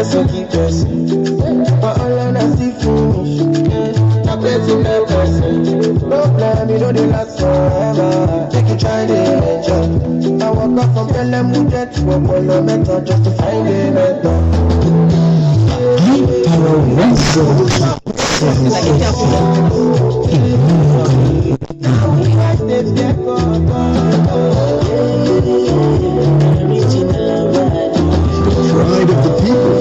person keep person. But all I see finish. I person no person. No plan, you know they last forever. Take you try to enjoy. I walk up from Pelham to get to a polo mentor just to find a mentor. Pride of the people.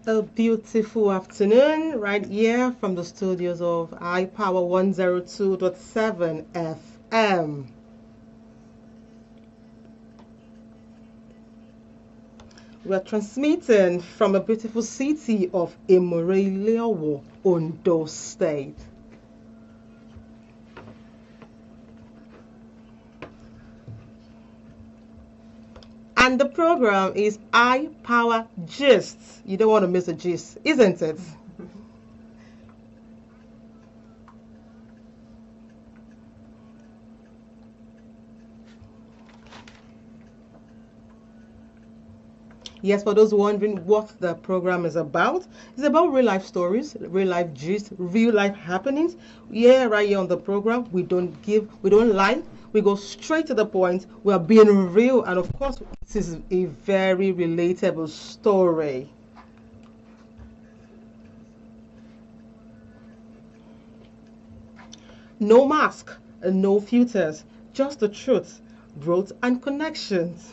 A beautiful afternoon right here from the studios of HIPOWER 102.7 FM. We are transmitting from a beautiful city of Imorelowo, Ondo State. And the program is HIPOWER Gist. You don't want to miss a gist, isn't it? Yes, for those wondering what the program is about, it's about real life stories, real life gist, real life happenings. Yeah, right here on the program, we don't lie. We go straight to the point. We are being real, and of course, this is a very relatable story. No mask and no filters, just the truth, growth, and connections.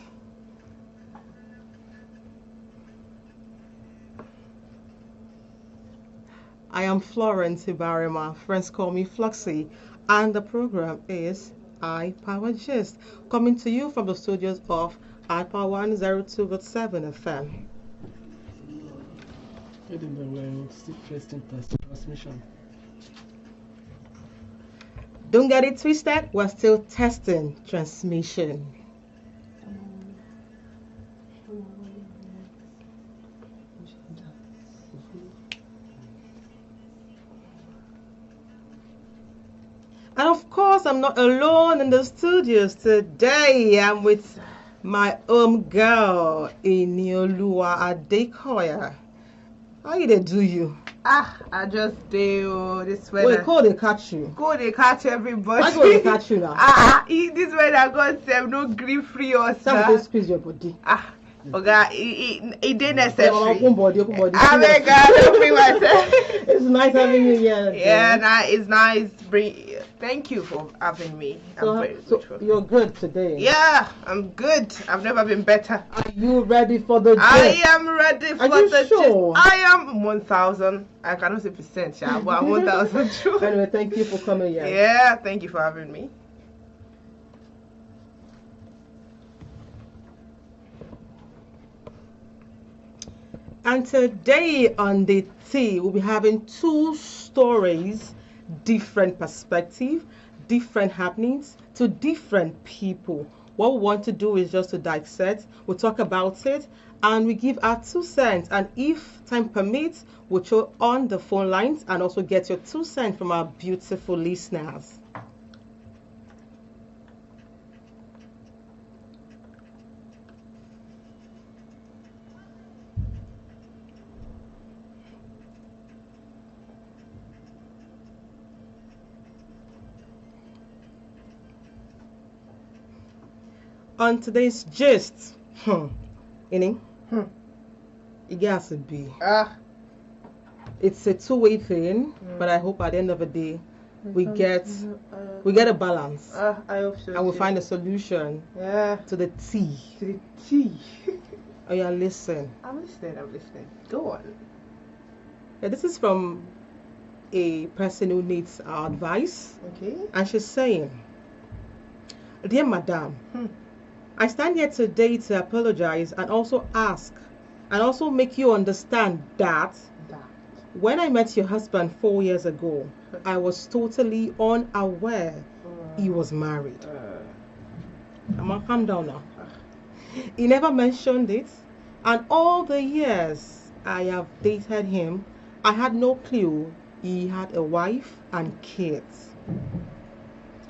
I am Florence Ibarima. Friends call me FLOXY, and the program is HIPOWER Gist, coming to you from the studios of HIPOWER 102.7 FM. Transmission. Don't get it twisted, we're still testing transmission. And of course, I'm not alone in the studios today. I'm with my girl, Iniolua Adekoya. How you they do you? I just do this weather. Wait, call they catch you. Go they catch everybody. Why go they catch you now? This weather God save no grief free us. Some they squeeze your body. Okay, it didn't necessary. Open body. I beg God, don't bring myself. It's nice having you here. Yeah, it's nice. Thank you for having me. I'm very grateful. You're good today. Yeah, I'm good. I've never been better. Are you ready for the gist? I am ready for the sure? gist. I am 1,000. I cannot say percent, yeah, but I'm 1,000 true. Anyway, thank you for coming here. Yeah, thank you for having me. And today on the tea, we'll be having two stories, different perspective, different happenings to different people. What we want to do is just to dissect, we'll talk about it, and we give our 2 cents. And if time permits, we'll show on the phone lines and also get your 2 cents from our beautiful listeners. On today's gist, it has to be. It's a two-way thing, but I hope at the end of the day, we get a balance. I hope so. And we'll find a solution to the tea. To the tea. Oh yeah, listen. I'm listening. Go on. Yeah, this is from a person who needs our advice. Okay. And she's saying, "Dear Madam, I stand here today to apologize and also ask and also make you understand that when I met your husband 4 years ago, I was totally unaware he was married. Come on, calm down now. He never mentioned it, and all the years I have dated him, I had no clue he had a wife and kids.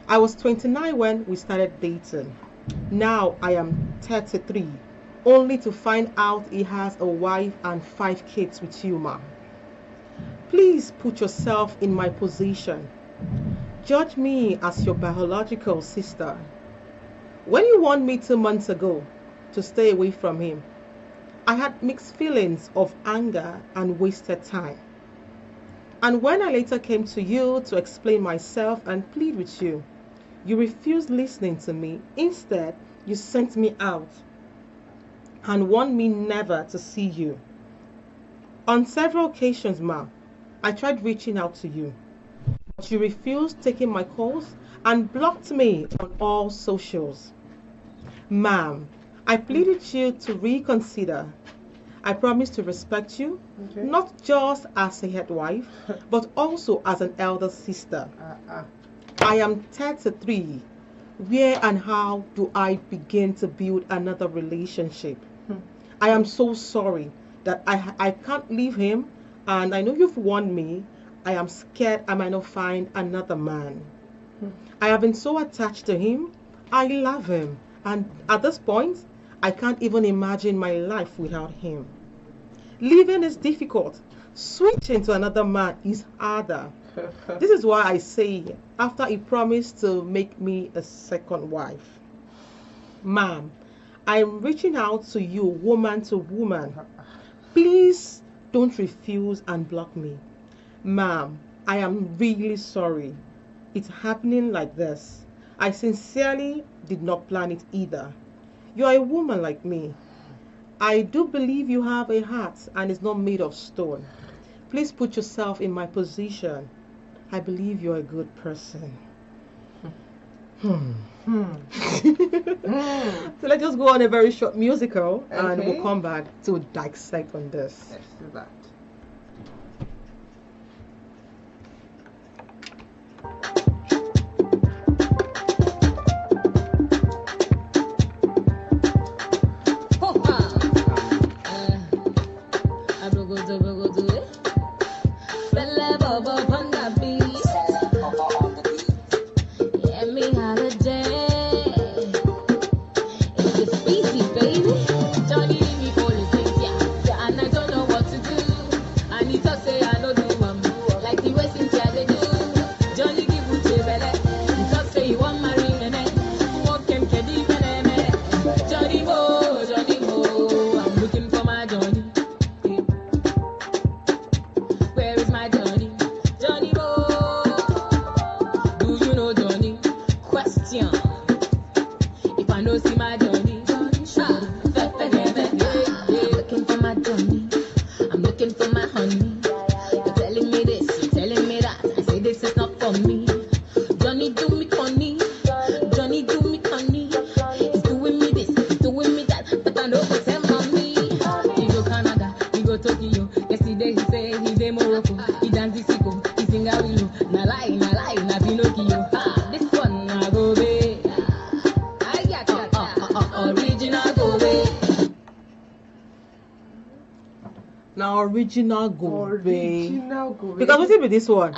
I was 29 when we started dating. Now I am 33, only to find out he has a wife and 5 kids with you, ma. Please put yourself in my position. Judge me as your biological sister. When you warned me 2 months ago to stay away from him, I had mixed feelings of anger and wasted time. And when I later came to you to explain myself and plead with you, you refused listening to me. Instead, you sent me out and warned me never to see you. On several occasions, ma, I tried reaching out to you, but you refused taking my calls and blocked me on all socials. Ma'am, I pleaded you to reconsider. I promise to respect you, not just as a head wife, but also as an elder sister. I am 33. Where and how do I begin to build another relationship? I am so sorry that I can't leave him, and I know you've warned me. I am scared I might not find another man. I have been so attached to him. I love him, and at this point, I can't even imagine my life without him. Living is difficult. Switching to another man is harder. This is why I say, after he promised to make me a second wife. Ma'am, I am reaching out to you, woman to woman. Please don't refuse and block me. Ma'am, I am really sorry. It's happening like this. I sincerely did not plan it either. You are a woman like me. I do believe you have a heart and it's not made of stone. Please put yourself in my position. I believe you're a good person. So let's just go on a very short musical and we'll come back to dissect on this. Let's do that. Original Gobe. Because what will be this one?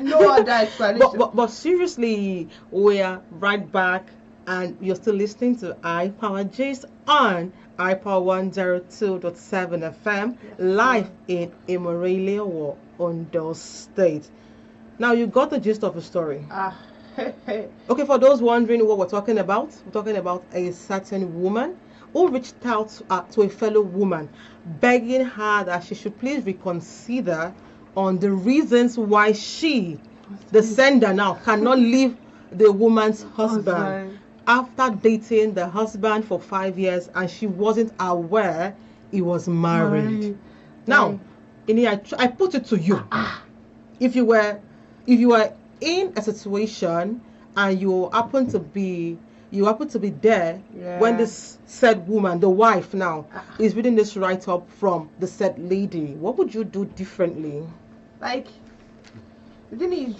No other explanation. But seriously, we are right back, and you're still listening to iPower J's on iPower 102.7 FM, live in Imorelia, Ondo State. Now you got the gist of the story. Okay, for those wondering what we're talking about a certain woman who reached out to a fellow woman, begging her that she should please reconsider on the reasons why she, the sender now, cannot leave the woman's husband after dating the husband for 5 years, and she wasn't aware he was married. Now, I put it to you. If you were in a situation and you happen to be there when this said woman, the wife now, is reading this write-up from the said lady, what would you do differently? Like, the thing is,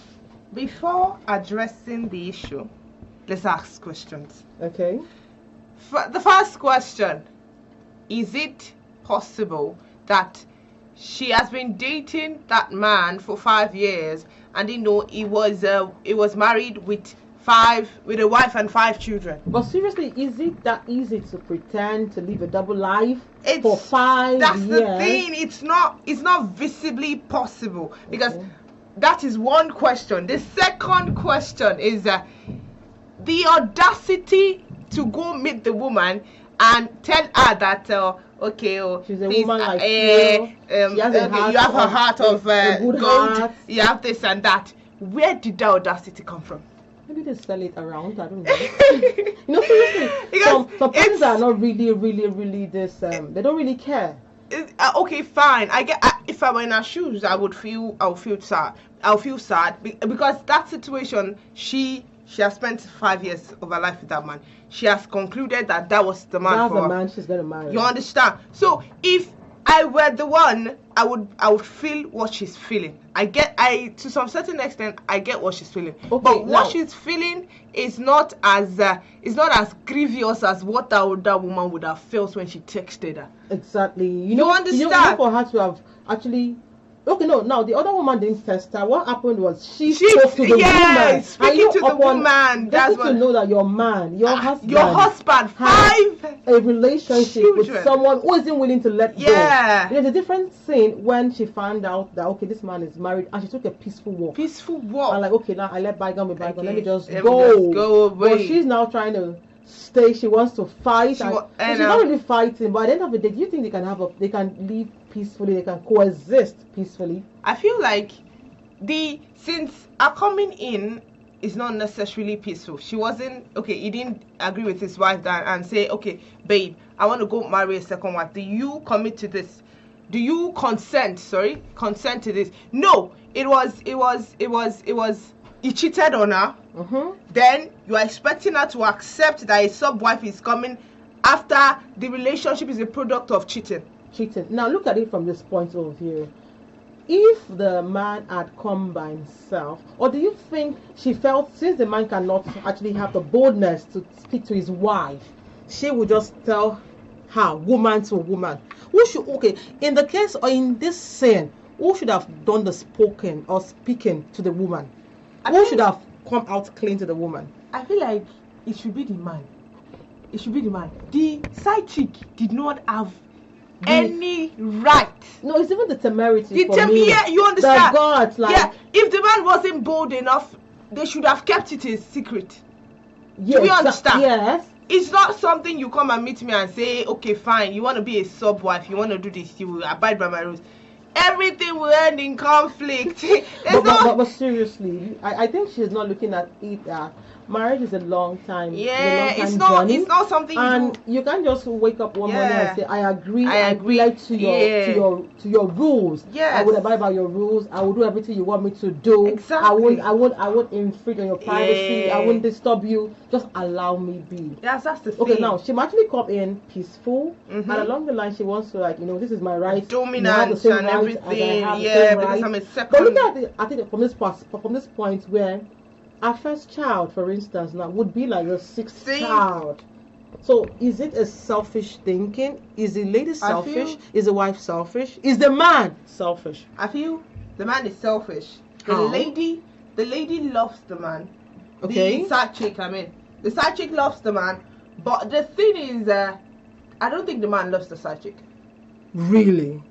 Before addressing the issue, let's ask questions. Okay. The first question: is it possible that she has been dating that man for 5 years, and he was married with a wife and 5 children? But seriously, is it that easy to pretend to live a double life for 5 years? That's the thing. It's not visibly possible, because that is one question. The second question is the audacity to go meet the woman and tell her that she's a woman like you. you have a heart of good gold. heart. You have this and that. Where did that audacity come from? Maybe they sell it around. I don't know. Seriously, some persons are not really this. They don't really care. Okay, fine. If I were in her shoes, I'll feel sad because that situation, she has spent 5 years of her life with that man. She has concluded that was the man. That's the man she's gonna marry. You understand? So if I were the one, I would feel what she's feeling. To some certain extent, I get what she's feeling. Okay, but what she's feeling is not as grievous as what that woman would have felt when she texted her. Exactly. You understand? You know, for her to have actually. Okay, no. Now the other woman didn't test her. What happened was she spoke to the woman. Speaking to the woman. That's what. To know that your man, your husband, has a relationship with someone who isn't willing to let go. There's a different thing when she found out that this man is married and she took a peaceful walk. And like, okay, now I let bygone be bygone. Let me just go away. But she's now trying to stay. She wants to fight. She's not really fighting. But at the end of the day, do you think they can live peacefully? They can coexist peacefully? I feel like since her coming in is not necessarily peaceful. She wasn't he didn't agree with his wife and say, okay, babe, I want to go marry a second wife. Do you commit to this? Do you consent to this? No, it was he cheated on her. Then you are expecting her to accept that a sub-wife is coming after the relationship is a product of cheating. Now look at it from this point of view. If the man had come by himself, or do you think she felt, since the man cannot actually have the boldness to speak to his wife, she would just tell her, woman to woman? In the case or in this scene, who should have done the spoken or speaking to the woman? Who should have come out clean to the woman? I feel like it should be the man. The side chick did not have any right. No, it's even the temerity. You understand? The if the man wasn't bold enough, they should have kept it a secret. Do you understand? Yes. It's not something you come and meet me and say, okay, fine, you want to be a sub-wife, you want to do this, you will abide by my rules. Everything will end in conflict. but seriously, I think she's not looking at it that marriage is a long time. It's not something you can't just wake up one morning and say, I agree to your rules. I would abide by your rules. I will do everything you want me to do. Exactly. I won't infringe on your privacy. I won't disturb you. Just allow me be. Yes, that's the thing. Okay, now she might actually come in peaceful, and along the line she wants to this is my right. Dominance and everything. Because I'm a second. But look at it. I think from this point where our first child, for instance, now would be like the sixth child. So is it a selfish thinking? Is the lady selfish? Is the wife selfish? Is the man selfish? I feel the man is selfish. The lady loves the man. Okay. The side chick loves the man. But the thing is, I don't think the man loves the side chick. Really?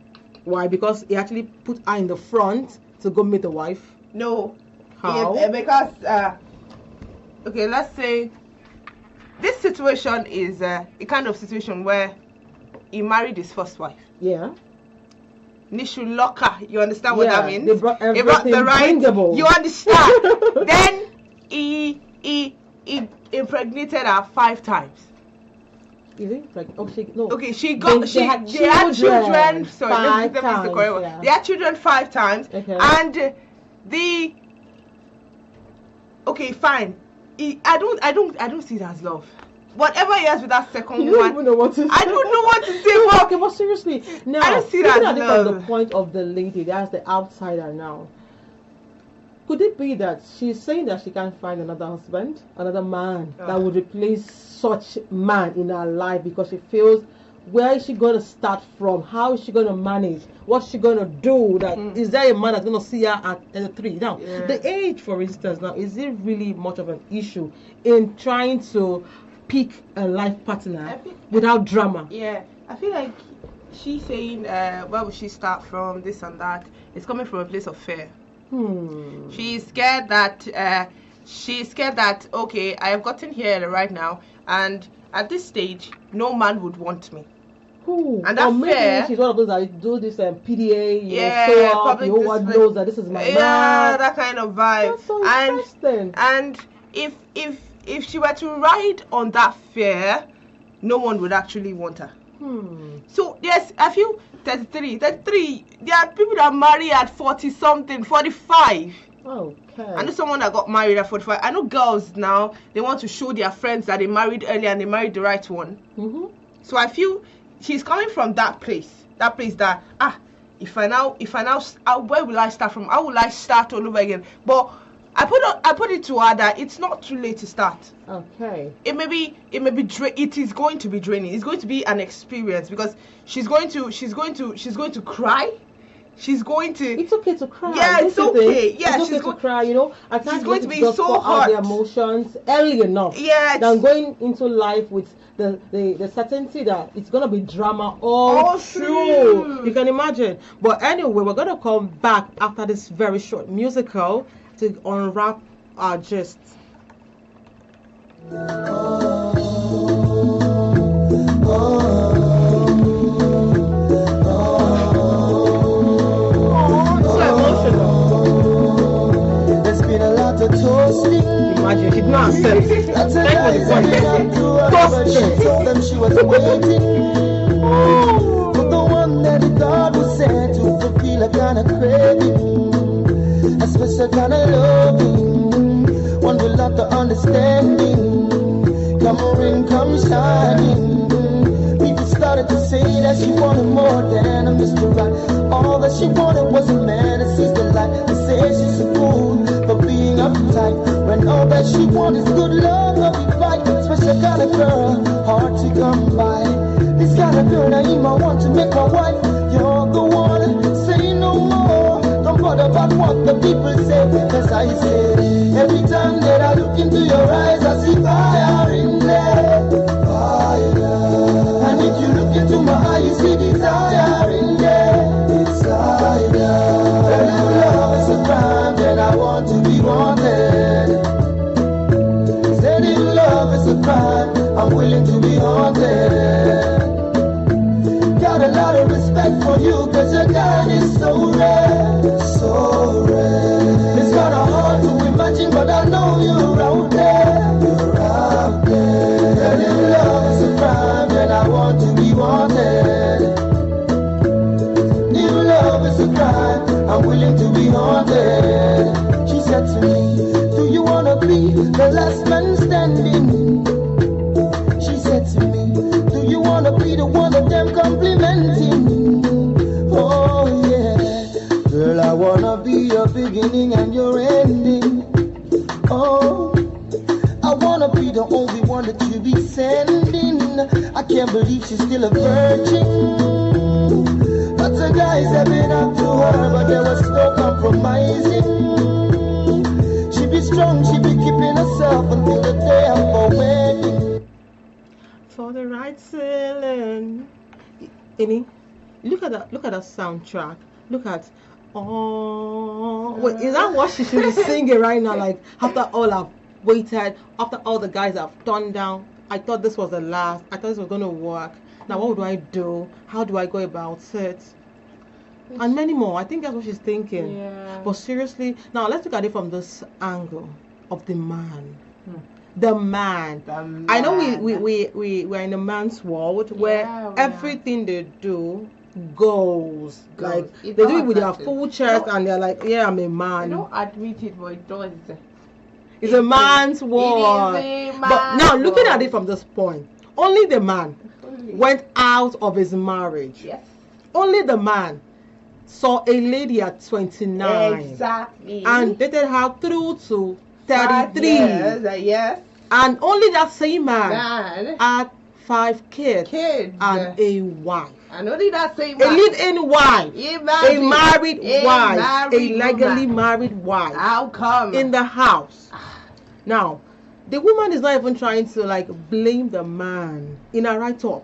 Why? Because he actually put her in the front to go meet the wife? No. How? Because let's say this situation is a kind of situation where he married his first wife. Yeah. He should lock her. You understand what that means? They brought the right. Bringable. You understand? Then he impregnated her 5 times. Is it pregnant? No. Okay, they had children. Sorry, let me the correct one. They had children 5 times. Okay. And okay, fine. I don't see it as love. Whatever he has with that second you don't even know what to say. I don't know what to say. Okay, but seriously, now I don't see that as love. From the point of the lady, that's the outsider now. Could it be that she's saying that she can't find another husband, another man that would replace such man in her life because she feels, where is she going to start from? How is she going to manage? What's she going to do? That is there a man that's going to see her at 33? Now, the age, for instance, now is it really much of an issue in trying to pick a life partner without drama? Yeah, I feel like she's saying, where would she start from? This and that. It's coming from a place of fear. She's scared that okay, I have gotten here right now, and at this stage, no man would want me. And that maybe she's one of those that do this PDA, public no one knows that this is my man. That kind of vibe. That's so interesting. And if she were to ride on that fear, no one would actually want her. So yes, I feel 33. There are people that marry at 40 something, 45. Okay. I know someone that got married at 45. I know girls now, they want to show their friends that they married early and they married the right one. So I feel she's coming from that place that if I now where will I start from? How will I start all over again? But I put it to her that it's not too late to start. Okay. It is going to be draining. It's going to be an experience because she's going to cry. She's going to. It's okay to cry. Yeah, it's okay. Yeah, it's okay to cry. You know, at times she's going to be just so hurt. the emotions early enough. Yeah. Than going into life with the certainty that it's gonna be drama all through. You can imagine. But anyway, we're gonna come back after this very short musical to unwrap our gist. Imagine, she's not herself. She told them she was waiting for the one that God was sent to fulfill a kind of craving, a special kind of loving, one with lot of understanding. Come rain, come shining. People started to say that she wanted more than a Mr. Right. All that she wanted was a man that sees the light. They say she's a fool for being uptight, when all that she wants is good love, no big fight. Special kind of girl, hard to come by. This kind of girl I want to make my wife. You're the one, say no more. Don't bother about what the people say, cause I say, every time that I look into your eyes, I see fire in there, fire. And if you look into my eyes, you see desire in there, desire. When your love is a crime, then I want to be wanted. Said if love is a crime, I'm willing to be haunted. Got a lot of respect for you, cause your God is so rare, so rare. It's kinda hard to imagine, but I know you're out there, you're out there. And if love is a crime, then I want to be wanted. If love is a crime, I'm willing to be haunted. She said to me, do you wanna be the last man standing? She said to me, do you wanna be the one of them complimenting? Oh yeah, girl, I wanna be your beginning and your ending. Oh, I wanna be the only one that you be sending. I can't believe she's still a virgin. Lots of guys have been up to her, but there was no compromising. She be strong, she be keeping herself until the day of her wedding. For the right ceiling. Any, look at that soundtrack. Look at wait, is that what she should be singing right now? Like, after all I've waited, after all the guys have turned down, I thought this was the last. I thought this was gonna work. Now what do I do? How do I go about it? And many more. I think that's what she's thinking. Yeah. But seriously, now let's look at it from this angle of the man. The man. I know we're in a man's world where everything they do goes. Like, they do it with their full chest and they're like, yeah, I'm a man. They don't admit it, but it does. It's a man's world. But now looking at it from this point, only the man went out of his marriage. Yes. Only the man saw a lady at 29 Exactly. and dated her through to 5 33, years, yes. and only that same man had 5 kids and a wife. And only that same A man. live-in wife, a married wife, a legally woman. married wife How come? in the house. Now, the woman is not even trying to like blame the man in a write-up,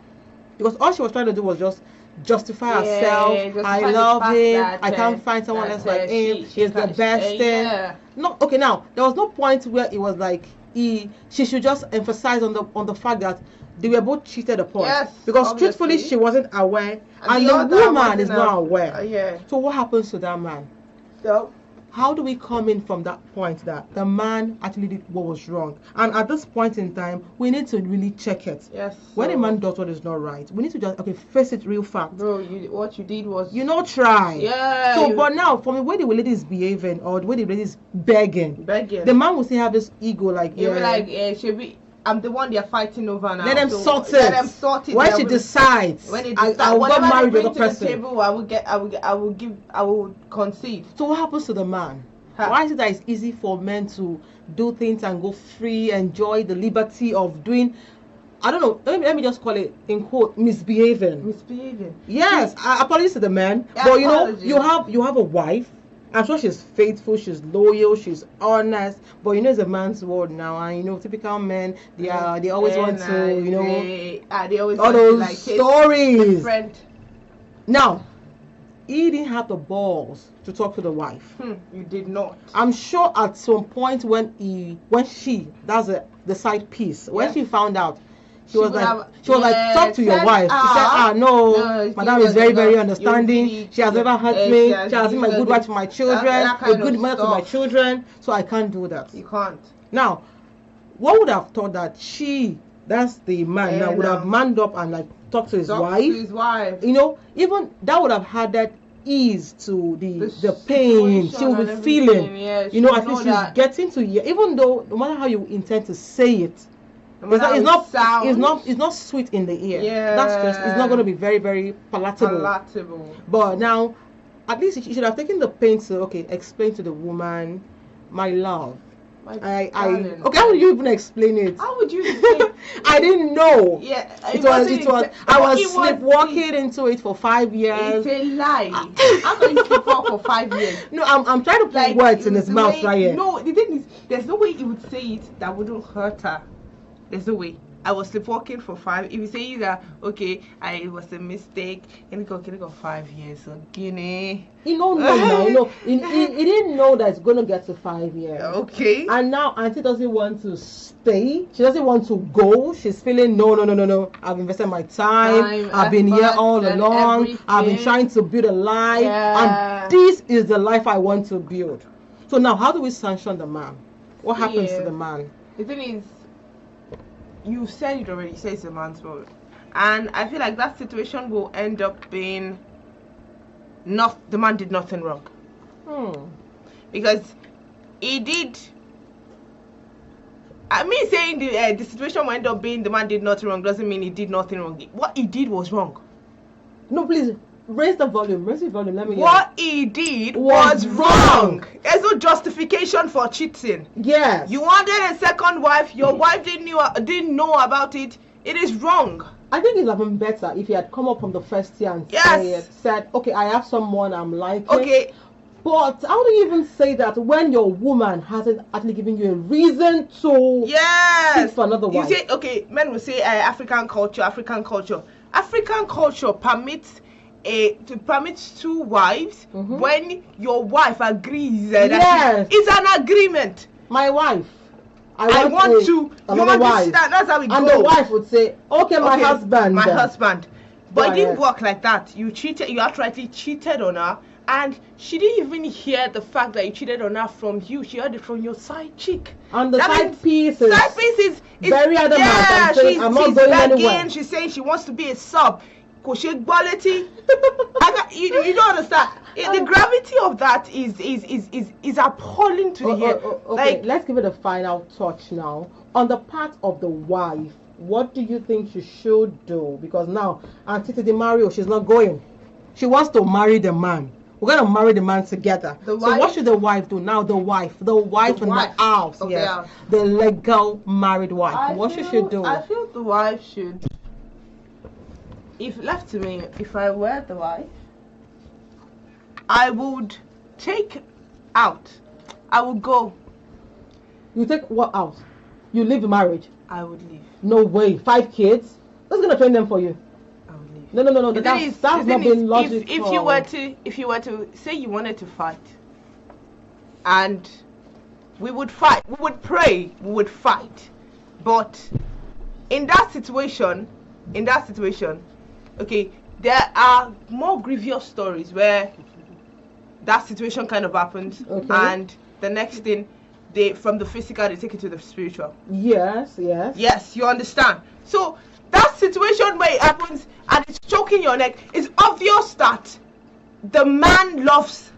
because all she was trying to do was just justify herself. justify I love the fact him. that, I can't find someone else like him. He's the she- best thing. yeah. No, okay. Now there was no point where it was like she should just emphasize on the fact that they were both cheated upon. Yes, because obviously. truthfully she wasn't aware, and the the other woman wasn't is not aware. Yeah. So what happens to that man? So, How do we come in from that point that the man actually did what was wrong? And at this point in time, we need to really check it. yes. When a so- man does what is not right, we need to just face it real fact. Bro, what you did was. Try. Yeah. So, but now, from the way the lady is behaving or the way the lady is begging, begging. the man will still have this ego, like, You'll be yeah. like, should be. I'm the one they're fighting over now. Let them so sort it. Let them sort it. When They she will- decides, when they I decide, will whatever get married they with bring the to the person. table, I will concede. So what happens to the man? Huh. Why is it that it's easy for men to do things and go free, enjoy the liberty of doing, I don't know, let me just call it in quote misbehaving. Misbehaving. Yes, apologies to the man, Yeah, but apologies. you have a wife. I'm sure she's faithful, she's loyal, she's honest. But it's a man's world now, and typical men, they always want to, they always all want to, those like, hate stories. the friend. Now, he didn't have the balls to talk to the wife. You did not. I'm sure at some point when she, that's the side piece, when Yes. she found out, she would was have- like, talk to your tell wife. She said, no, she madam is was very, not- very you understanding. did- She has never hurt yes, me. yes, She has been my yes, good wife to my children, that a kind good of mother to my stuff. children, so I can't do that. You can't. Now, one would have thought that that's the man that would have manned up and like talked to his Talk wife. to his wife. Even that would have had that ease to the The pain situation she will and be everything, feeling. yeah, she At will least know she's that. getting to hear, even though no matter how you intend to say it, No matter how it sounds. it's not sweet in the ear. Yeah. That's just, it's not going to be very, very palatable. Palatable. But now, at least she should have taken the pain to explain to the woman, my love. My darling. Okay, how would you even explain it? How would you say? I didn't know. Yeah, It was. I was sleepwalking into it for 5 years. It's a lie. How can you keep up for 5 years? No, I'm trying to put words in his mouth right here. No, the thing is, there's no way he would say it that wouldn't hurt her. There's no way. I was sleepwalking for 5. If you say that, okay, it was a mistake, and it got 5 years. So Guinea. He didn't know that it's gonna get to 5 years. Okay. And now Auntie doesn't want to stay. She doesn't want to go. She's feeling no. I've invested my time. I've been here all along. I've been trying to build a life, and this is the life I want to build. So now, how do we sanction the man? What happens to the man? The thing is, you said it already. You said it's a man's world, and I feel like that situation will end up being the man did nothing wrong, because he did. I mean, saying the situation will end up being the man did nothing wrong doesn't mean he did nothing wrong. What he did was wrong. No, please raise the volume. Raise the volume. Let me hear. What he did was wrong. There's no justification for cheating. Yes. You wanted a second wife. Your wife didn't know about it. It is wrong. I think it would have been better if he had come up from the first year and said, okay, I have someone I'm liking. Okay. But how do you even say that when your woman hasn't actually given you a reason to seek for another wife? You say, okay, men will say African culture permits permits 2 wives when your wife agrees. Yes. It's an agreement. My wife. I want to. Another wife. That's how it goes. And the wife would say, okay, my husband. My husband. But it didn't yes. work like that. You outrightly cheated on her, and she didn't even hear the fact that you cheated on her from you. She heard it from your side chick. And the side piece is very adamant. Yeah, she's I'm not she's going begging. anywhere. She's saying she wants to be a sub. Quality. You don't understand. The gravity of that is appalling to the ear. Okay, let's give it a final touch now. On the part of the wife, what do you think she should do? Because now Auntie Mario, she's not going. She wants to marry the man. we're gonna marry the man together. The So what wife- should the wife do now? The wife in the house, of the yes, house. the legal married wife. What should she do? I feel the wife should, if left to me, if I were the wife, I would take out. I would go. You take what out? You leave the marriage? I would leave. No way. 5 kids? Who's gonna train them for you? I would leave. No. The That's thing is, not being logical. if you were to say you wanted to fight, and we would fight, we would pray, we would fight, but in that situation, okay, there are more grievous stories where that situation kind of happens, Okay. and the next thing, from the physical they take it to the spiritual. Yes. Yes, you understand. So that situation where it happens and it's choking your neck, it's obvious that the man loves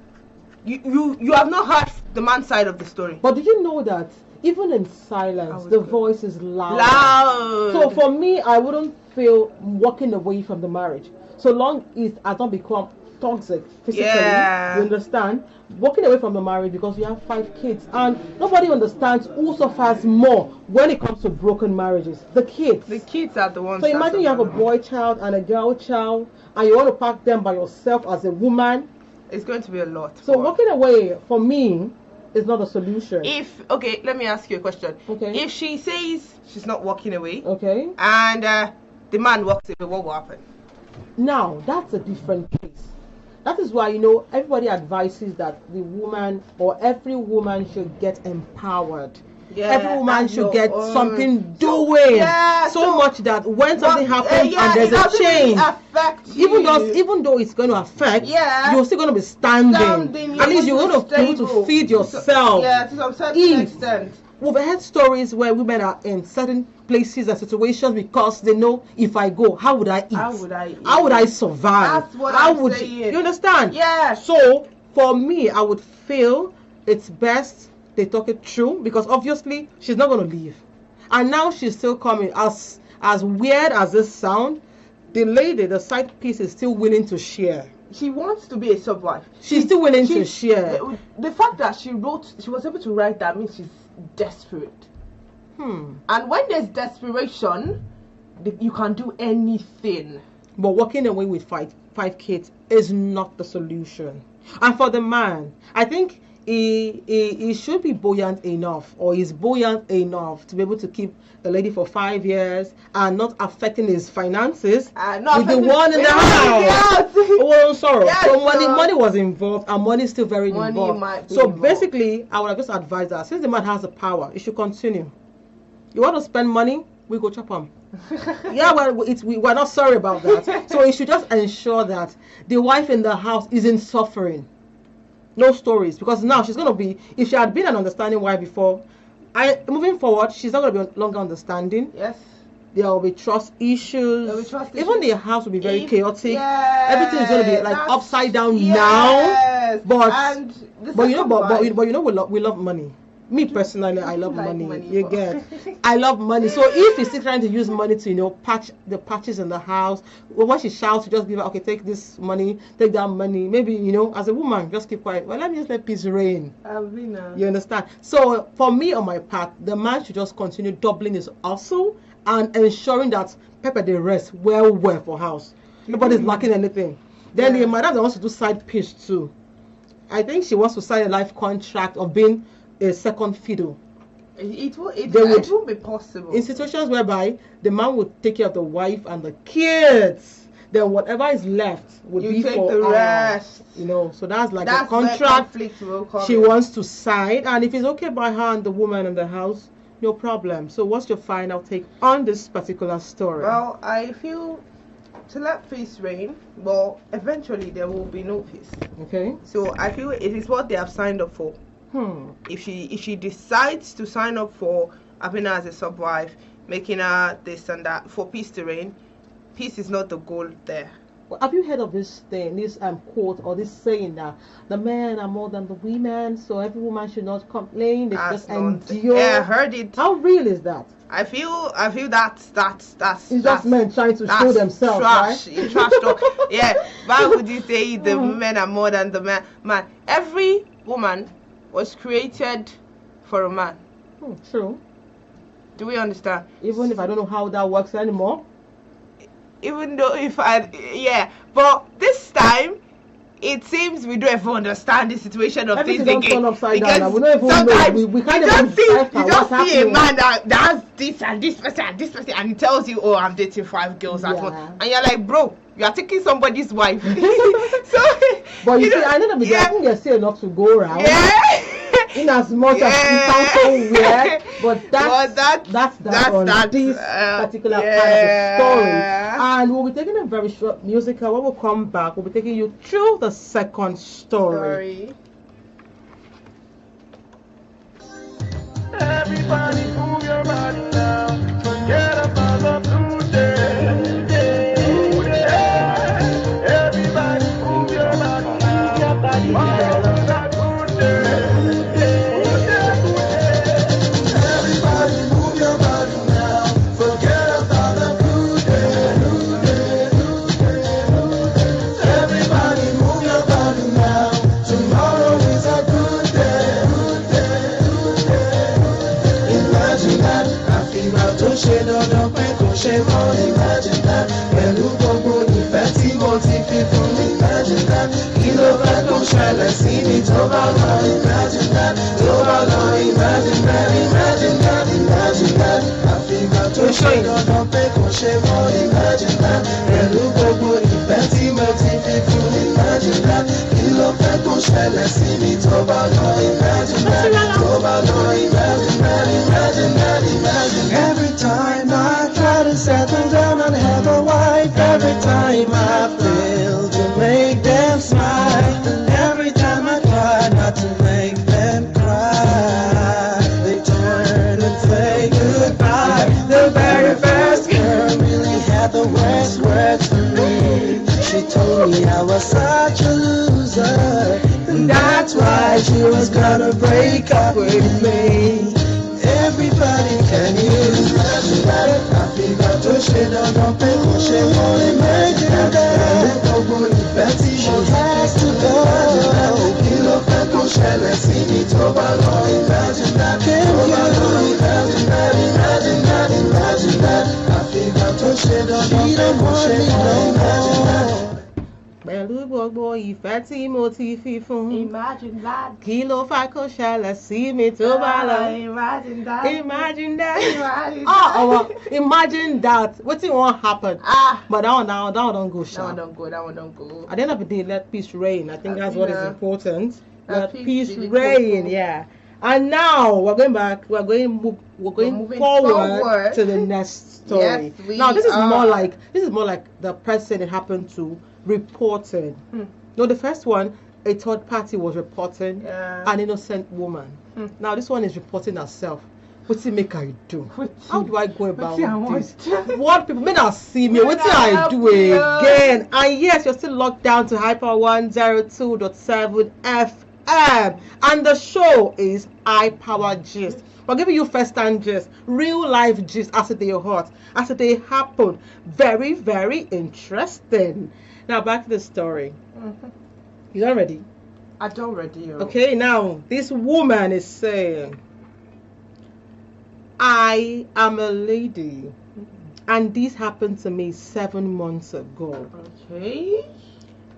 you. You have not heard the man's side of the story. But did you know that even in silence, the good. voice is loud? Loud. So for me, I wouldn't feel walking away from the marriage, so long it has not become toxic physically. Yeah. You understand? Walking away from the marriage because you have 5 kids, and nobody understands who suffers more when it comes to broken marriages. The kids. The kids are the ones. So that imagine you have a suffer. boy child and a girl child, and you want to pack them by yourself as a woman. It's going to be a lot. So walking away for me is not a solution. Okay, let me ask you a question. Okay. If she says she's not walking away, Okay. and the man walks away, what will happen? Now that's a different case. That is why everybody advises that the woman or every woman should get empowered. Yeah, Every woman that's should your get own- something doing. Yeah, so so- much that when something happens yeah, and there's it a doesn't really change, affect you. even though it's going to affect, Yeah. you're still going to be standing. Standing, At least you're going to be able to stable. feed yourself. Yeah, to some certain Eat. extent. We've heard stories where women are in certain places and situations because they know, if I go, how would I eat? How would I eat? How would I survive? That's what How I'm would saying. you understand? Yeah. So for me, I would feel it's best they talk it through, because obviously she's not going to leave, and now she's still coming. As weird as this sound, the side piece is still willing to share. She wants to be a sub-wife. She's still willing to share. The fact that she was able to write that means she's desperate. And when there's desperation, you can do anything. But walking away with five kids is not the solution. And for the man, I think he should be buoyant enough, or is buoyant enough to be able to keep the lady for 5 years and not affecting his finances with the one in the house. Oh, sorry. Yes, so sir. money was involved, and money is still very Money involved. might be So involved. basically, I would just advise that since the man has the power, it should continue. You want to spend money? We go chop him. Yeah, well, we're not sorry about that. So you should just ensure that the wife in the house isn't suffering. No stories, because now she's going to be, if she had been an understanding wife before, moving forward, she's not going to be longer understanding. Yes. There will be trust issues. There will be trust Even issues. the house will be very chaotic. Yes, Everything is going to be like that's- upside down yes. now. And the But you know, second but wife- you know, we love money. Me personally, I love like money. money, You but- get, I love money. So if he's still trying to use money to patch the patches in the house, well, when she shouts, you just give her, okay, take this money, take that money. Maybe as a woman, just keep quiet. Well, let me just let peace reign. You understand? So for me, on my part, the man should just continue doubling his hustle and ensuring that pepper the rest well for house. Nobody's lacking anything. Then the madam wants to do side pitch too. I think she wants to sign a life contract of being a second fiddle. It won't be possible. In situations whereby the man would take care of the wife and the kids, then whatever is left would You be take for the rest. So that's like That's a where contract conflict will come she in. wants to sign, and if it's okay by her and the woman in the house, no problem. So what's your final take on this particular story? Well, I feel to let peace reign, well, eventually there will be no peace. Okay. So I feel it is what they have signed up for. If she decides to sign up for having her as a sub-wife, making her this and that for peace to reign, peace is not the goal there. Have you heard of this thing, this quote or this saying that the men are more than the women, so every woman should not complain, they should just endure? Yeah, I heard it. How real is that? I feel that's It's just men trying to show themselves, trash, right? Trash talk. Yeah. Why would you say the women are more than the man? Man, every woman was created for a man. True. Do we understand? Even if I don't know how that works anymore. Even though but this time it seems we don't even understand the situation of things again. Turn upside down. We don't even know. We can't even decipher what's happening. See a man that has this and this person and this person, and he tells you, "Oh, I'm dating 5 girls at once," and you're like, "Bro, you are taking somebody's wife." So, but you see, I know that I think there's still enough to go around. Yeah. In as much as it sounds so weird, but that's that this particular part of the story. And we'll be taking a very short musical. When we come back, we'll be taking you through the second story. Everybody move your body now. Forget about the blue day. Everybody move your body now. Imagine that, pẹ̀lú gbogbo ìfẹ́ tí mo ti fi fún. Imagine that, kí ló fẹ́ kó ṣẹlẹ̀ sí mi tó bá lọ. Imagine that, tó bá lọ. Imagine that, imagine that, imagine that. Àfìgbà tó ṣe dandan pé kò ṣe mọ́. Imagine that, pẹ̀lú gbogbo ìfẹ́ tí mo ti fi fún. Imagine that, kí ló fẹ́ kó ṣẹlẹ̀ sí mi tó bá lọ. Imagine that, tó bá lọ. Imagine that, imagine that, imagine that. Every time I try to settle down and have a wife, every time I fail to make them smile, every time I try not to make them cry, they turn and say goodbye. The very first girl really had the worst words for me. She told me I was such a loser, and that's why she was gonna break up with me. Everybody can use that. Àfìgbà tó ṣe dandan pé kò ṣe mọ́. Imagine that. Gbogbo ìfẹ́ tí mo has to go. Kí ló fẹ́ kó ṣẹlẹ̀ sí mi tó bá lọ. Imagine that. Tó bá lọ. Imagine that. Imagine that. Imagine that. Àfìgbà tó ṣe dandan pé kò ṣe mọ́. Imagine that. Pẹ̀lú gbogbo ìfẹ́ tí mo ti fi fún. Imagine that. Kí ló fẹ́ kó ṣẹlẹ̀ sí mi tó bá lọ. Imagine that. Imagine that. Imagine Imagine that. Wetin wan happen? But that one don't go sharp. That one don't go. At the end of the day, let peace reign. I think that's what is important. Let peace really reign. cool. Yeah. And now we're going back. We're going moving forward to the next story. Yes, now this is more like the person it happened to reporting. No, the first one, a third party was reporting an innocent woman. Now this one is reporting herself. What's it make I do? How do I go about this? What people may not see me? What's I do again? And yes, you're still locked down to Hyper 102.7 FM, and the show is HIPOWER Gist. We're giving you first-hand gist, real life gist as they hot, as they happen. Very, very interesting. Now back to the story. You not ready? I don't ready. Okay, now this woman is saying, I am a lady, and this happened to me 7 months ago. Okay.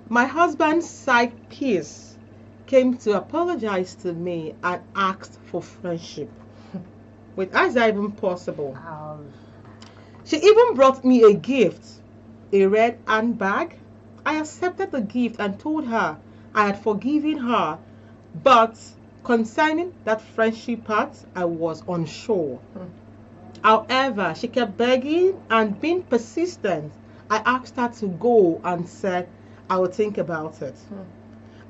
My husband's side piece came to apologize to me and asked for friendship. Wait, how is that even possible? She even brought me a gift, a red handbag. I accepted the gift and told her I had forgiven her, but concerning that friendship part, I was unsure. However, she kept begging and being persistent. I asked her to go and said I will think about it.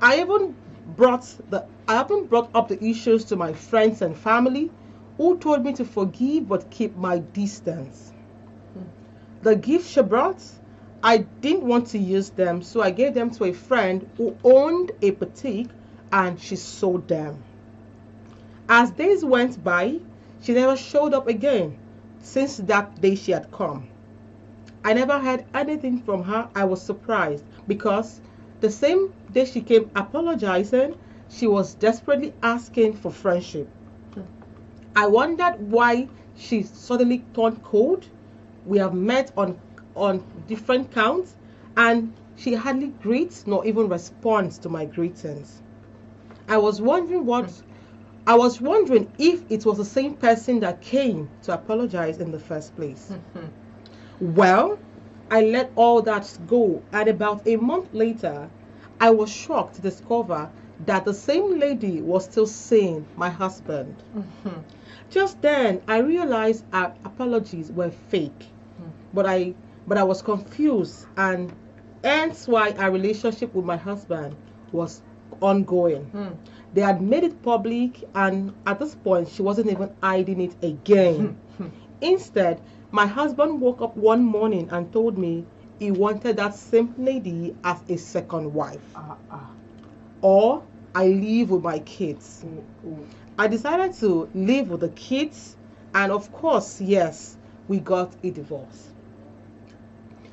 I even brought up the issues to my friends and family, who told me to forgive but keep my distance. The gift she brought, I didn't want to use them, so I gave them to a friend who owned a boutique and she sold them. As days went by, she never showed up again since that day she had come. I never heard anything from her. I was surprised because the same day she came apologizing, she was desperately asking for friendship. I wondered why she suddenly turned cold. We have met on different counts and she hardly greets nor even responds to my greetings. I was wondering if it was the same person that came to apologize in the first place. Well, I let all that go, and about a month later, I was shocked to discover that the same lady was still seeing my husband. Just then, I realized our apologies were fake, but I was confused, and hence why our relationship with my husband was ongoing. They had made it public, and at this point, she wasn't even hiding it again. Instead, my husband woke up one morning and told me he wanted that same lady as a second wife. Or I live with my kids. I decided to live with the kids, and of course, yes, we got a divorce.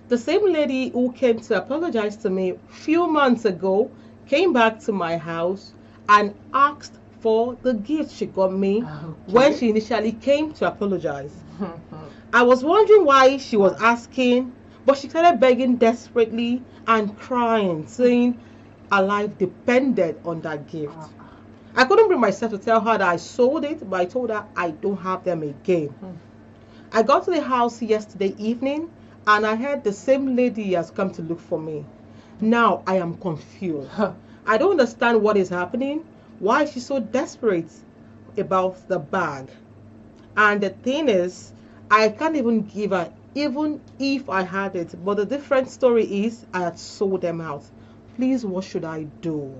The same lady who came to apologize to me a few months ago came back to my house and asked for the gift she got me when she initially came to apologize. I was wondering why she was asking, but she started begging desperately and crying, saying her life depended on that gift. I couldn't bring myself to tell her that I sold it, but I told her I don't have them again. I got to the house yesterday evening and I heard the same lady has come to look for me. Now I am confused. I don't understand what is happening. Why is she so desperate about the bag? And the thing is, I can't even give her, even if I had it. But the different story is, I had sold them out. Please, what should I do?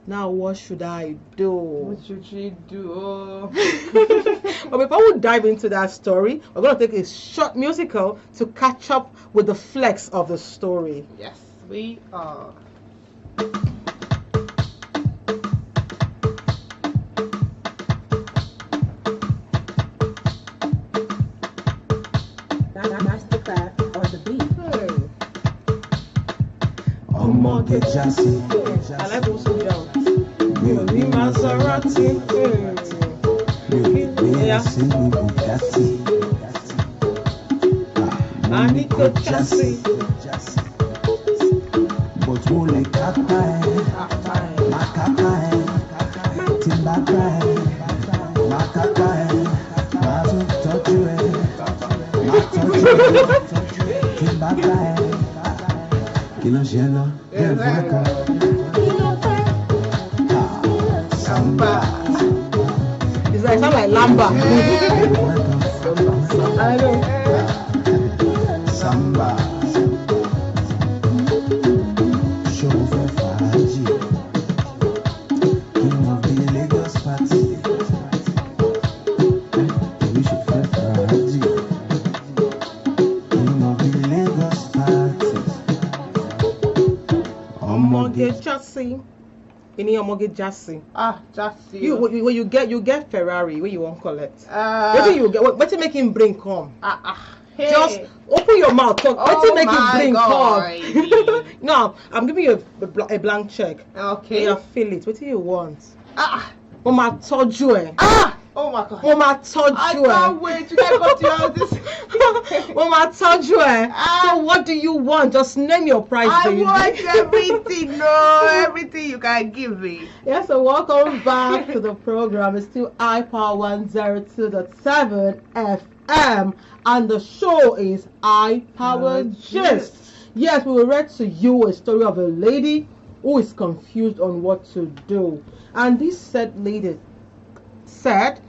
Now, what should I do? What should she do? But before we dive into that story, we're going to take a short musical to catch up with the flex of the story. Yes, we are. Masterclass on the beat. Get Jassy. I like also Jones. Baby Maserati. Yeah. Bugatti. Aniko Jassy. But who like Kakae? Makakae. Timbakae. Makakae. Mazu Totue. Timbakae. Kilo Gelo. Samba. It's like sound like Lamba. I know. Samba. Chauffeur Faji. King of the Lagos party. We should feel Faji. King of the Lagos party. Mortgage Jassy. You need a mortgage Jassy. Jassy. You get Ferrari when you won't collect. What do you get? What you make him bring come? Hey. Just open your mouth. Talk. What you make him my bring God. come? No, I'm giving you a blank check. Okay. You feel it. What do you want? Mama told you. Oh my God. Mama told I you. can't wait to get back to your house. Mama told you. So what do you want? Just name your price, I baby. want everything. No, everything you can give me. Yes, so welcome back to the program. It's still HIPOWER 102.7 FM, and the show is HIPOWER Gist. Yes, we will read to you a story of a lady who is confused on what to do. And this said lady said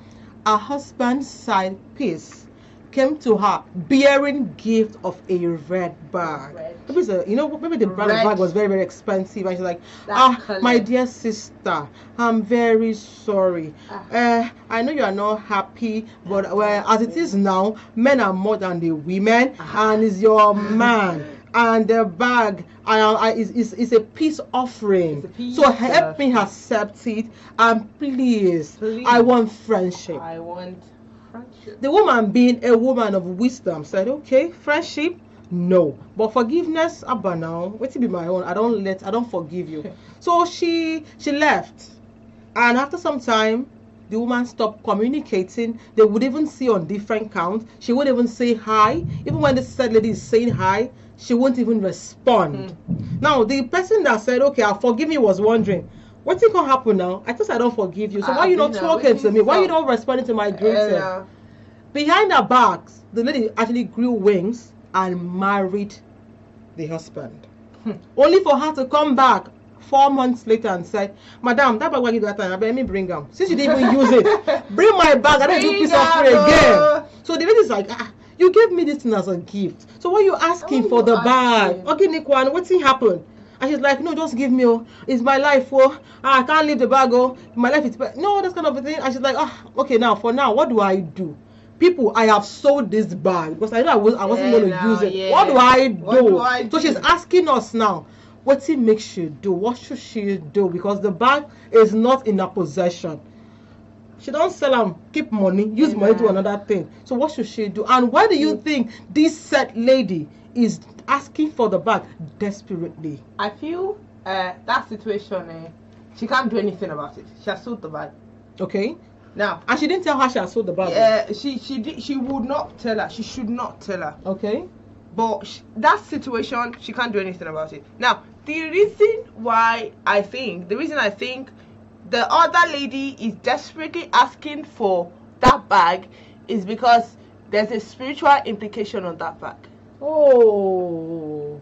her husband's side piece came to her bearing gift of a red bag. Maybe maybe the brand bag was very, very expensive, and she's like, my dear sister, I'm very sorry. I know you are not happy, but as it is now, men are more than the women, and it's your man. And the bag is a peace offering. So help me accept it, and please, I want friendship. The woman, being a woman of wisdom, said, okay, friendship, no, but forgiveness, abba now, wait to be my own. I don't forgive you. So she left, and after some time, the woman stopped communicating. They would even see on different counts. She wouldn't even say hi. Even when the said lady is saying hi, she won't even respond. Now, the person that said, okay, I'll forgive you, was wondering, what's going to happen now? I thought I don't forgive you. So why are you not talking to me? Why are you not responding to my greeting? Behind her back, the lady actually grew wings and married the husband. Only for her to come back 4 months later and say, Madam, that bag I give that time, let me bring them. Since you didn't even use it, bring my bag, I don't do piece of free again. So the lady's like, you gave me this thing as a gift. So why are you asking for the bag? Okay, Nikwan, what's happened? And she's like, no, just give me, it's my life, I can't leave the bag, my life is, no, that's kind of a thing. And she's like, okay, now, for now, what do I do? People, I have sold this bag because I know I wasn't going to use it. Yeah. What do I do? So she's asking us now, what makes she do? What should she do? Because the bag is not in her possession. She don't sell them, keep money, use money to another thing. So what should she do? And why do you think this said lady is asking for the bag desperately? I feel that situation, she can't do anything about it. She has sold the bag. Okay. Now, and she didn't tell her she has sold the bag. Yeah, she would not tell her. She should not tell her. Okay. But that situation, she can't do anything about it. Now, the reason I think the other lady is desperately asking for that bag is because there's a spiritual implication on that bag. Oh.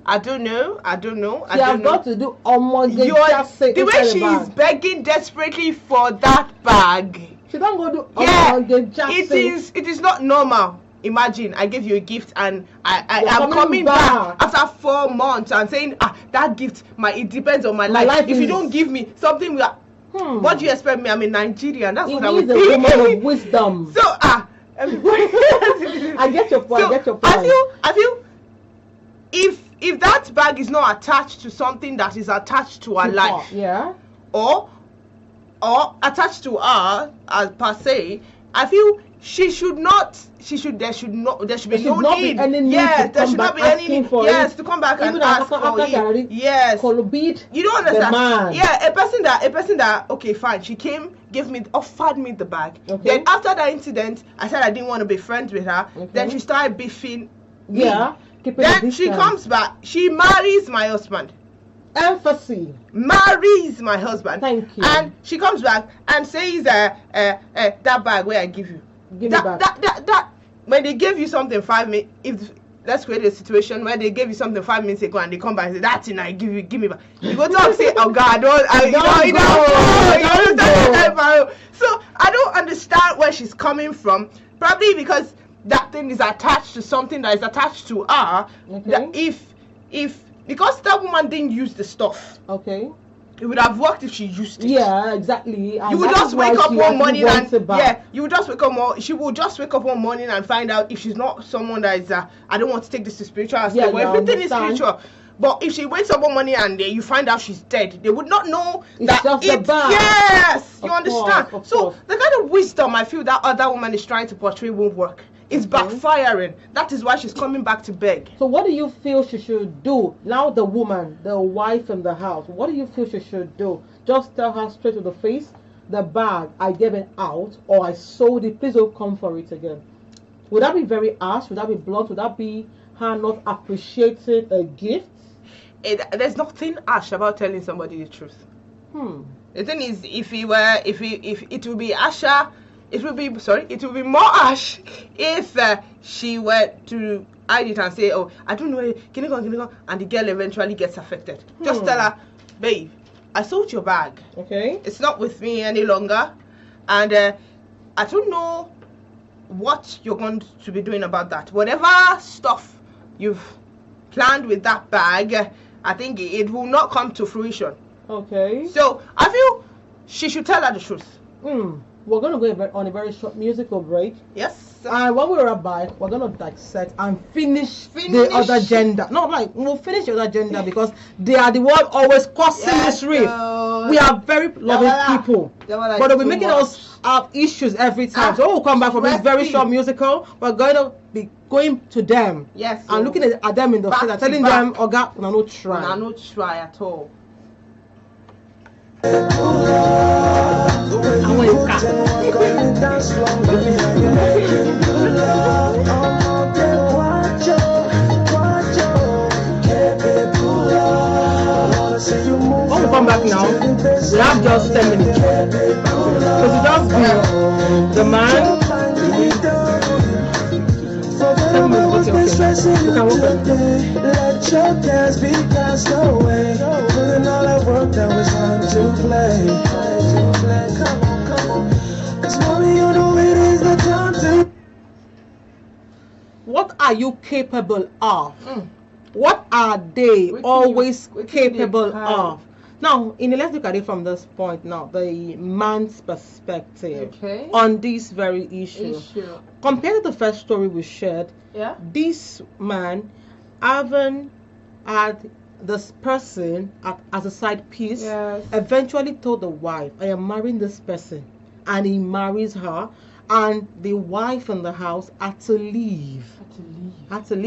I don't know. You have got to do almost the way she is begging desperately for that bag. She don't go do it is not normal. Imagine I gave you a gift and I'm coming back after 4 months and saying that gift it depends on my life. If you don't give me something, what do you expect me? I'm in Nigeria. That's what I was thinking. A woman of wisdom. So I get your point. I feel if that bag is not attached to something that is attached to her life, or attached to her per se, I feel there should be no need. There should not be any need. Yes, to come back and ask for it. Yes. You don't understand. Yeah, a person that okay, fine. She came, offered me the bag. Okay. Then after that incident, I said I didn't want to be friends with her. Okay. Then she started beefing me. Yeah. Then she comes back. She marries my husband. Emphasis. Marries my husband. Thank you. And she comes back and says that bag where I give you. That when they gave you something 5 minutes, let's create a situation where they gave you something 5 minutes ago and they come back and say that thing I give me back. You go talk say, oh God, so I don't understand where she's coming from. Probably because that thing is attached to something that is attached to her. Okay. That because that woman didn't use the stuff. Okay. It would have worked if she used it. Yeah, exactly. And you would just wake up one morning she would just wake up one morning and find out if she's not someone that is I don't want to take this to spiritual aspect. Everything is spiritual. But if she wakes up one morning and you find out she's dead, they would not know that it's yes. You understand? So the kind of wisdom I feel that other woman is trying to portray won't work. It's backfiring. That is why she's coming back to beg. So what do you feel she should do? Now the woman, the wife in the house, what do you feel she should do? Just tell her straight to the face, the bag, I gave it out or I sold it, please don't come for it again. Would that be very harsh? Would that be blunt? Would that be her not appreciating a gift? There's nothing harsh about telling somebody the truth. The thing is, if it would be harsher, it would be more harsh if she were to hide it and say, oh, I don't know, can you go, and the girl eventually gets affected. Just tell her, babe, I sold your bag. Okay. It's not with me any longer, and I don't know what you're going to be doing about that. Whatever stuff you've planned with that bag, I think it will not come to fruition. Okay. So I feel she should tell her the truth. We're going to go on a very short musical break. Yes. And when we arrive back, we're going to dissect and finish the other gender. Not like we'll finish the other gender because they are the one always causing this rift. We are very loving people, but they'll be making us have issues every time. So we'll come back from this very short musical. We're going to be going to them. Yes. So and looking at them in the face and telling them, "Oga, no try. No try at all." When we come back now, we have just 10 minutes. Because it just be the man. 10 minutes, okay. You can work on it. Let your dance be cast away. Putting all that work that was time to play. Come on. 'Cause mommy, you know it is the time to. What are you capable of? What are they always capable of? Now, let's look at it from this point now, the man's perspective on this very issue. Compared to the first story we shared, this man haven't had this person as a side piece, eventually told the wife, I am marrying this person, and he marries her, and the wife in the house had to leave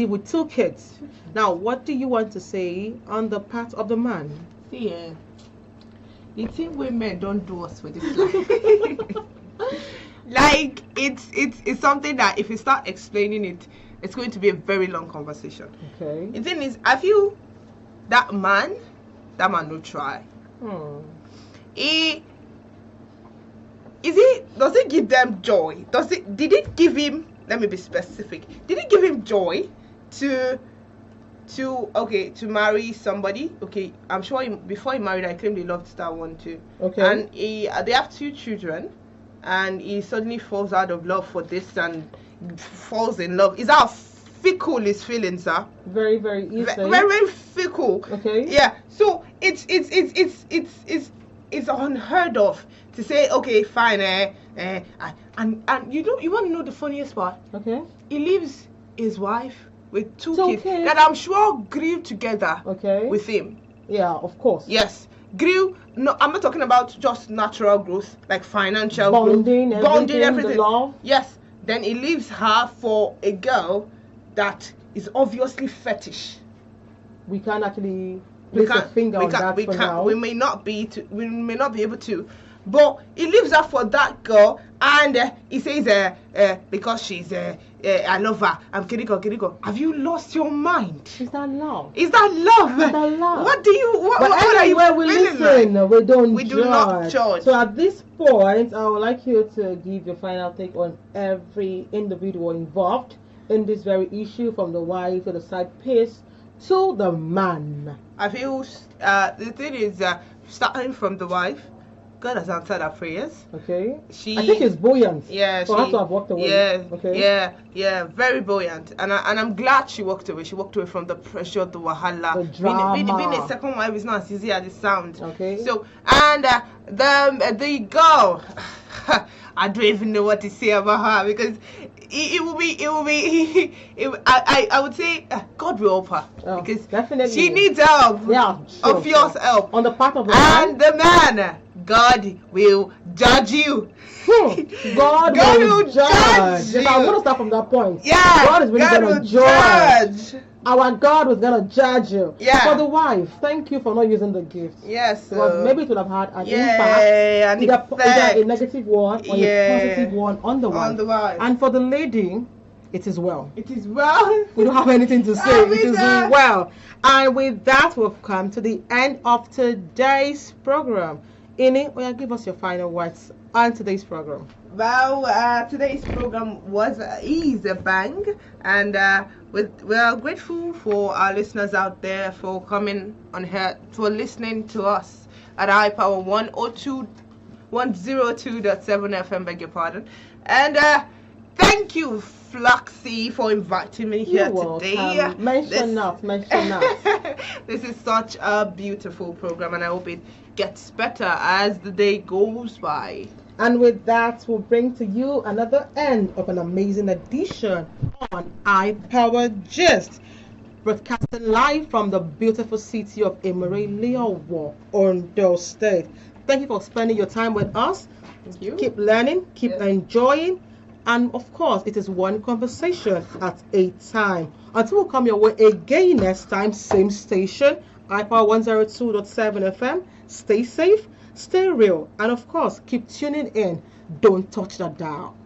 with 2 kids. Now, what do you want to say on the part of the man? See, the thing women don't do us with this life. Like it's something that if you start explaining it, it's going to be a very long conversation. Okay. The thing is, I feel that man will try. Does it give them joy? Did it give him, let me be specific, did it give him joy to marry somebody? Okay, I'm sure before he married, I claimed he loved that one too. Okay. And they have 2 children, and he suddenly falls out of love for this and falls in love. Is how fickle his feelings are? Very, very easy. Very, very fickle. Okay. Yeah. So it's unheard of to say, okay, fine, and you want to know the funniest part? Okay. He leaves his wife with 2 kids that I'm sure grew together with him. Yeah, of course. Yes. Grew. No, I'm not talking about just natural growth, like financial bonding, growth, everything. Love. Yes. Then he leaves her for a girl that is obviously fetish. We can't actually place a finger on that for now. We may not be able to. But he leaves her for that girl, and he says, because she's, I love her. I'm Kiriko. Have you lost your mind? Is that love? Is that love? Is that love? What do you? What are you we listen. Like? We do not judge. So at this point, I would like you to give your final take on every individual involved in this very issue, from the wife to the side piece to the man. I feel the thing is, starting from the wife, God has answered her prayers. Okay. I think it's buoyant. Yeah. For her to have walked away. Yeah. Okay. Yeah. Very buoyant. And I'm glad she walked away. She walked away from the pressure, the wahala. The drama. Being a second wife is not as easy as it sounds. Okay. So, and the girl, I don't even know what to say about her, because I would say God will help her, because definitely she needs help. Yeah. Obvious help on the part of the man. The man, God will judge you. God will judge you. I'm going to start from that point. Yeah. God is really going to judge. Our God was going to judge you. Yeah. For the wife, thank you for not using the gift. Yes. Because maybe it would have had an impact. Either a negative one or a positive one on the wife. And for the lady, it is well. It is well. We don't have anything to say. It is well. And with that, we've come to the end of today's program. Ini, give us your final words on today's program. Well, today's program is a bang, and we are grateful for our listeners out there for coming on here, for listening to us at HIPOWER 102.7 FM, beg your pardon. And thank Thank you, Floxy, for inviting me here today. Mention not. This is such a beautiful program, and I hope it gets better as the day goes by. And with that, we'll bring to you another end of an amazing edition on HIPOWER Gist, broadcasting live from the beautiful city of Leowo, Ondo State. Thank you for spending your time with us. Thank you. Keep learning, keep enjoying, and of course, it is one conversation at a time. Until we come your way again next time, same station, HIPOWER 102.7 FM. Stay safe, stay real, and of course, keep tuning in. Don't touch that dial.